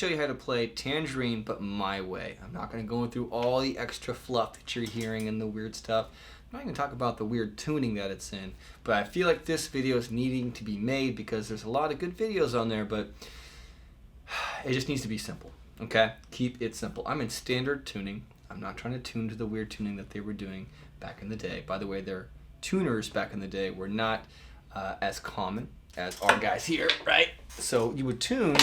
show you how to play Tangerine, but my way. I'm not going to go through all the extra fluff that you're hearing and the weird stuff. I'm not going to talk about the weird tuning that it's in. But I feel like this video is needing to be made because there's a lot of good videos on there, but it just needs to be simple, okay? Keep it simple. I'm in standard tuning. I'm not trying to tune to the weird tuning that they were doing back in the day. By the way, their tuners back in the day were not as common as our guys here, right? So you would tune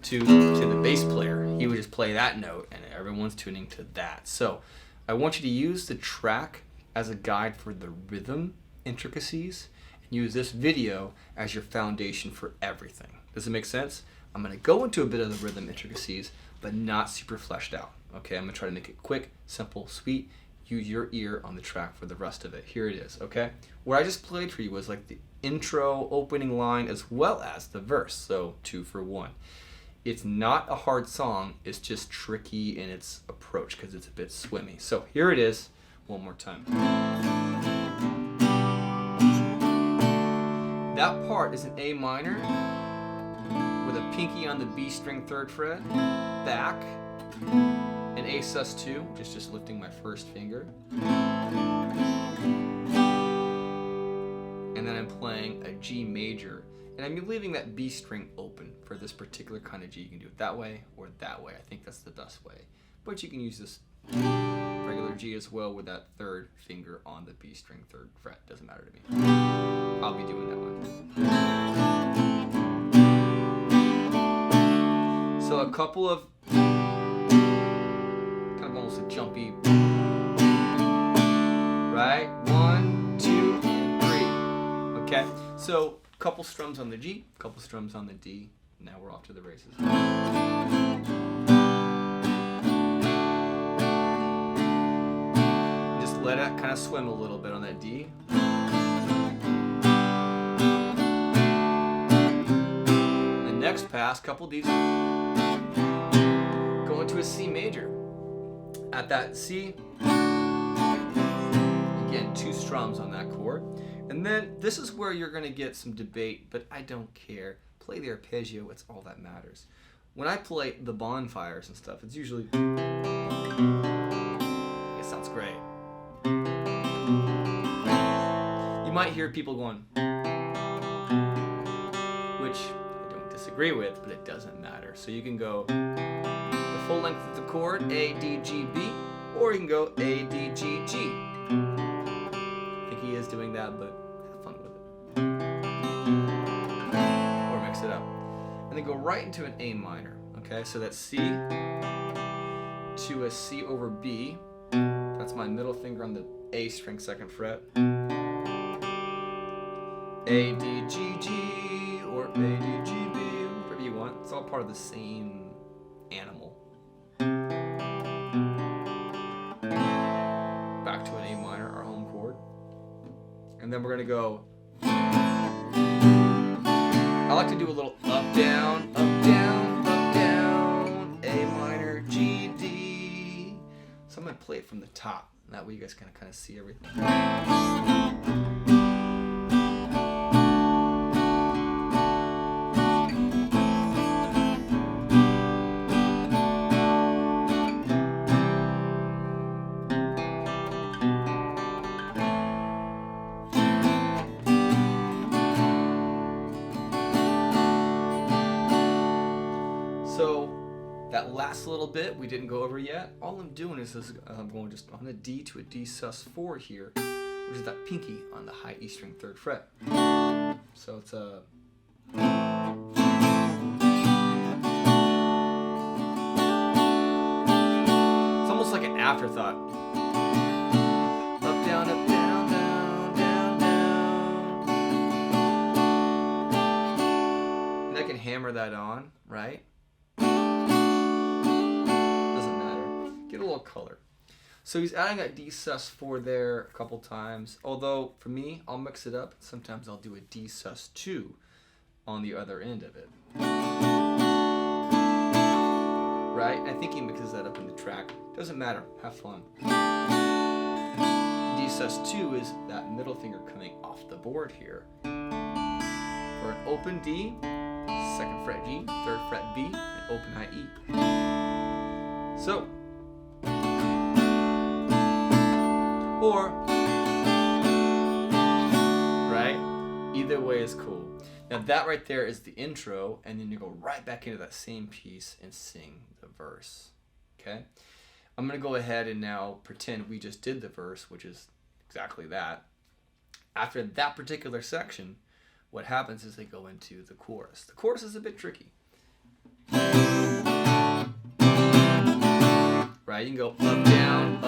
to the bass player. He would just play that note and everyone's tuning to that. So I want you to use the track as a guide for the rhythm intricacies and use this video as your foundation for everything. Does it make sense? I'm gonna go into a bit of the rhythm intricacies, but not super fleshed out. Okay, I'm gonna try to make it quick, simple, sweet. Use your ear on the track for the rest of it. Here it is, okay? What I just played for you was like the intro, opening line, as well as the verse, so 2 for 1. It's not a hard song, it's just tricky in its approach because it's a bit swimmy. So here it is, one more time. That part is an A minor with a pinky on the B string 3rd fret, back, an A sus2, which is just lifting my first finger. And then I'm playing a G major. And I'm leaving that B string open for this particular kind of G. You can do it that way or that way. I think that's the best way. But you can use this regular G as well with that 3rd finger on the B string 3rd fret. Doesn't matter to me. I'll be doing that one. So a couple of kind of almost a jumpy, right? 1, 2, and 3. Okay, so couple strums on the G, couple strums on the D. Now we're off to the races. Just let it kind of swim a little bit on that D. The next pass, couple Ds, go into a C major. At that C, again, 2 strums on that chord. And then this is where you're going to get some debate, but I don't care. Play the arpeggio, it's all that matters. When I play the bonfires and stuff, it's usually, it sounds great. You might hear people going, which I don't disagree with, but it doesn't matter. So you can go the full length of the chord, A, D, G, B, or you can go A, D, G, G. He is doing that, but have fun with it. Or mix it up. And then go right into an A minor. Okay, so that's C to a C over B. That's my middle finger on the A string 2nd fret. A, D, G, G, or A, D, G, B, whatever you want. It's all part of the same animal. Back to an A minor, our home chord. And then we're gonna go, I like to do a little up, down, up, down, up, down, A minor, G, D. So I'm gonna play it from the top. And that way you guys can kind of see everything. So that last little bit we didn't go over yet. All I'm doing is I'm going just on a D to a D sus4 here, which is that pinky on the high E string 3rd fret. So it's a it's almost like an afterthought. Up, down, up, down, down, down, down. And I can hammer that on, right? Get a little color. So he's adding that D sus4 there a couple times. Although for me, I'll mix it up. Sometimes I'll do a D sus2 on the other end of it. Right? I think he mixes that up in the track. Doesn't matter. Have fun. D sus2 is that middle finger coming off the board here. For an open D, 2nd fret G, 3rd fret B, and open high E. So, or, right? Either way is cool. Now that right there is the intro, and then you go right back into that same piece and sing the verse, okay? I'm gonna go ahead and now pretend we just did the verse, which is exactly that. After that particular section, what happens is they go into the chorus. The chorus is a bit tricky. Right, you can go up, down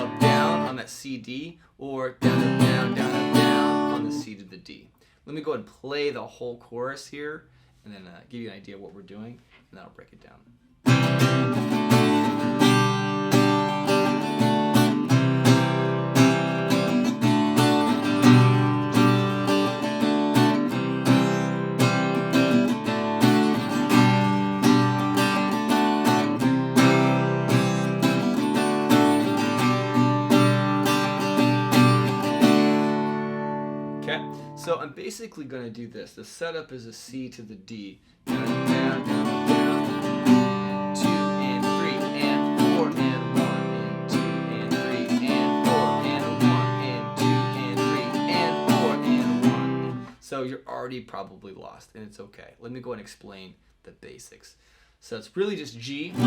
on that C, D, or down, up, down, down, up, down on the C to the D. Let me go ahead and play the whole chorus here, and then give you an idea of what we're doing, and then I'll break it down. So I'm basically going to do this. The setup is a C to the D. Down, down, down, down. 2 and 3 and 4 and 1 and 2 and 3 and 4 and 1 and 2 and 3 and 4 and 1. So you're already probably lost, and it's okay. Let me go and explain the basics. So it's really just G, 1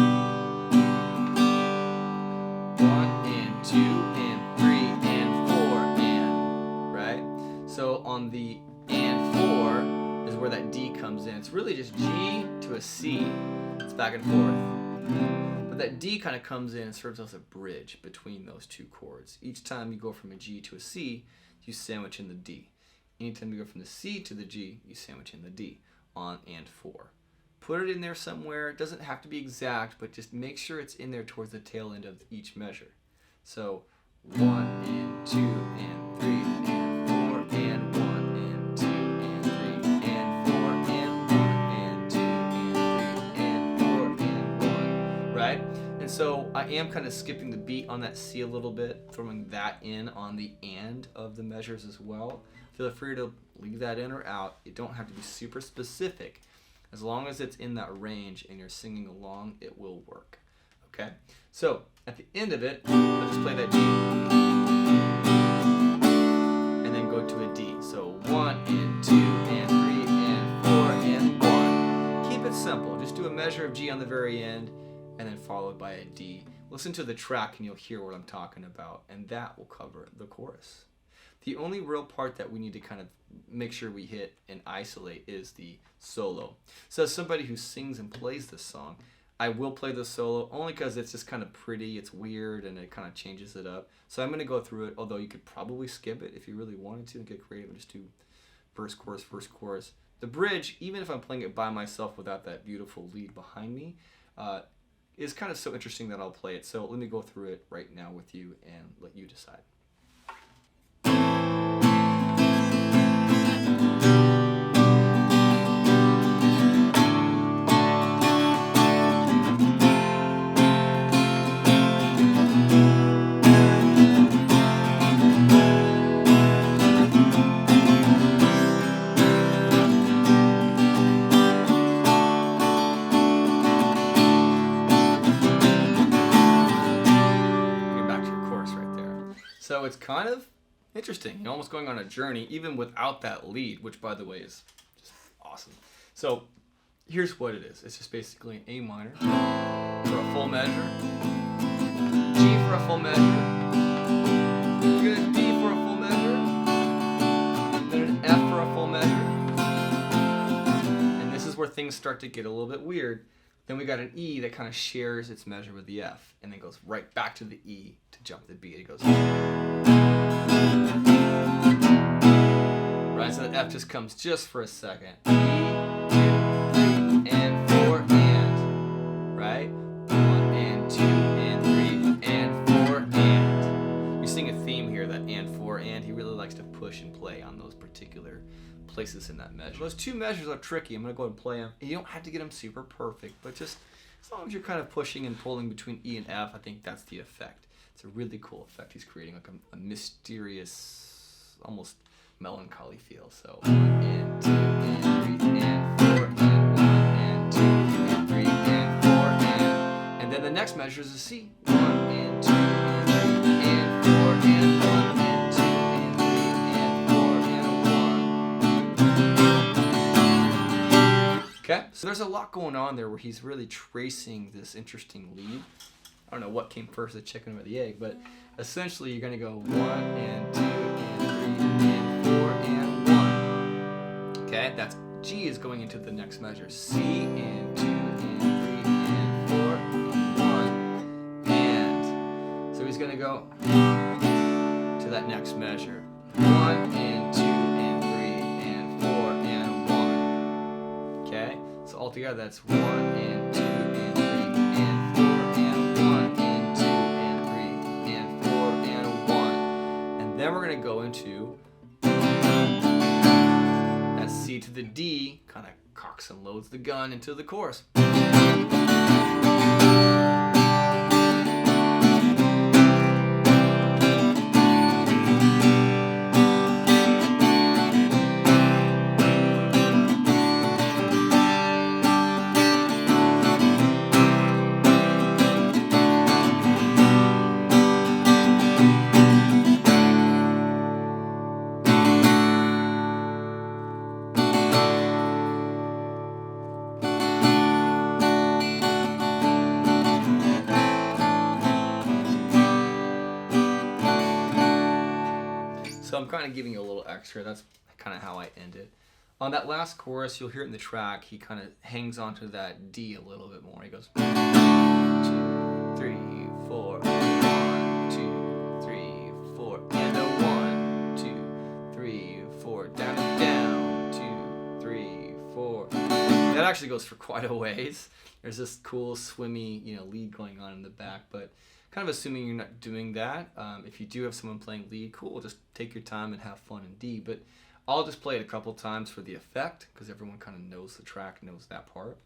and 2 and 3 and 4 and, right? So on the and 4 is where that D comes in. It's really just G to a C. It's back and forth. But that D kind of comes in and serves as a bridge between those two chords. Each time you go from a G to a C, you sandwich in the D. Anytime you go from the C to the G, you sandwich in the D on and 4. Put it in there somewhere. It doesn't have to be exact, but just make sure it's in there towards the tail end of each measure. So 1 and 2 and 3 and 4 and 1 and 2 and 3 and 4 and 1 and 2 and 3 and 4 and 1, right? And so I am kind of skipping the beat on that C a little bit, throwing that in on the and of the measures as well. Feel free to leave that in or out. You don't have to be super specific. As long as it's in that range and you're singing along, it will work. Okay? So at the end of it, let's just play that G. And then go to a D. So 1 and 2 and 3 and 4 and 1. Keep it simple. Just do a measure of G on the very end and then followed by a D. Listen to the track and you'll hear what I'm talking about, and that will cover the chorus. The only real part that we need to kind of make sure we hit and isolate is the solo. So as somebody who sings and plays this song, I will play the solo only because it's just kind of pretty, it's weird, and it kind of changes it up. So I'm going to go through it, although you could probably skip it if you really wanted to and get creative and just do verse, chorus. The bridge, even if I'm playing it by myself without that beautiful lead behind me, is kind of so interesting that I'll play it. So let me go through it right now with you and let you decide. So it's kind of interesting. You're almost going on a journey even without that lead, which by the way is just awesome. So here's what it is. It's just basically an A minor for a full measure, G for a full measure, you're gonna D for a full measure, then an F for a full measure, and this is where things start to get a little bit weird. Then we got an E that kind of shares its measure with the F, and then goes right back to the E to jump the B. It goes right, so the F just comes just for a second. E, 2, 3, and 4, and right, 1 and 2 and 3 and 4 and. You're seeing a theme here, that and 4 and. He really likes to push and play on those particular places in that measure. Those two measures are tricky. I'm going to go ahead and play them. You don't have to get them super perfect, but just as long as you're kind of pushing and pulling between E and F, I think that's the effect. It's a really cool effect. He's creating like a mysterious, almost melancholy feel. So 1 and 2 and 3 and 4 and 1 and 2 and 3 and 4 next measure is a C. 1 and 2 and 3 and 4 and 1 and 2 and 3 and 4 and 1. Okay, so there's a lot going on there where he's really tracing this interesting lead. I don't know what came first, the chicken or the egg, but essentially you're going to go 1 and 2 and 3 and 4 and 1. Okay, that's G is going into the next measure. C and 2 and 3 and 4 and 1. And so he's going to go to that next measure. 1 and 2 and 3 and 4 and 1. Okay, so altogether that's 1 and 2 and 3 and 4 and 1 and 2 and 3 and 4 and 1. And then we're going to go into that C to the D, kind of cocks and loads the gun into the chorus. So I'm kind of giving you a little extra. That's kind of how I end it. On that last chorus, you'll hear it in the track. He kind of hangs onto that D a little bit more. He goes 1, 2, 3, 4, 1, 2, 3, 4, and a 1, 2, 3, 4, down and down, 2, 3, 4. That actually goes for quite a ways. There's this cool swimmy, lead going on in the back, but kind of assuming you're not doing that. If you do have someone playing lead, cool, just take your time and have fun in D. But I'll just play it a couple times for the effect, because everyone kind of knows the track, knows that part.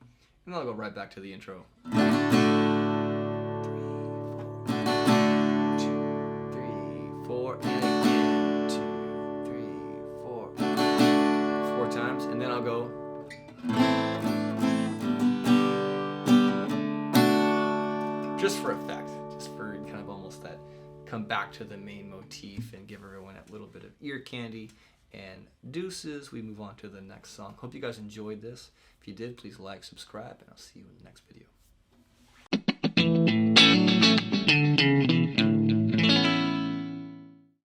And then I'll go right back to the intro. 3, 4, 2, 3, 4, and again, 2, 3, 4. 4 times, and then I'll go. Just for effect. For kind of almost that come back to the main motif and give everyone a little bit of ear candy. And deuces, we move on to the next song. Hope you guys enjoyed this. If you did, please like, subscribe, and I'll see you in the next video.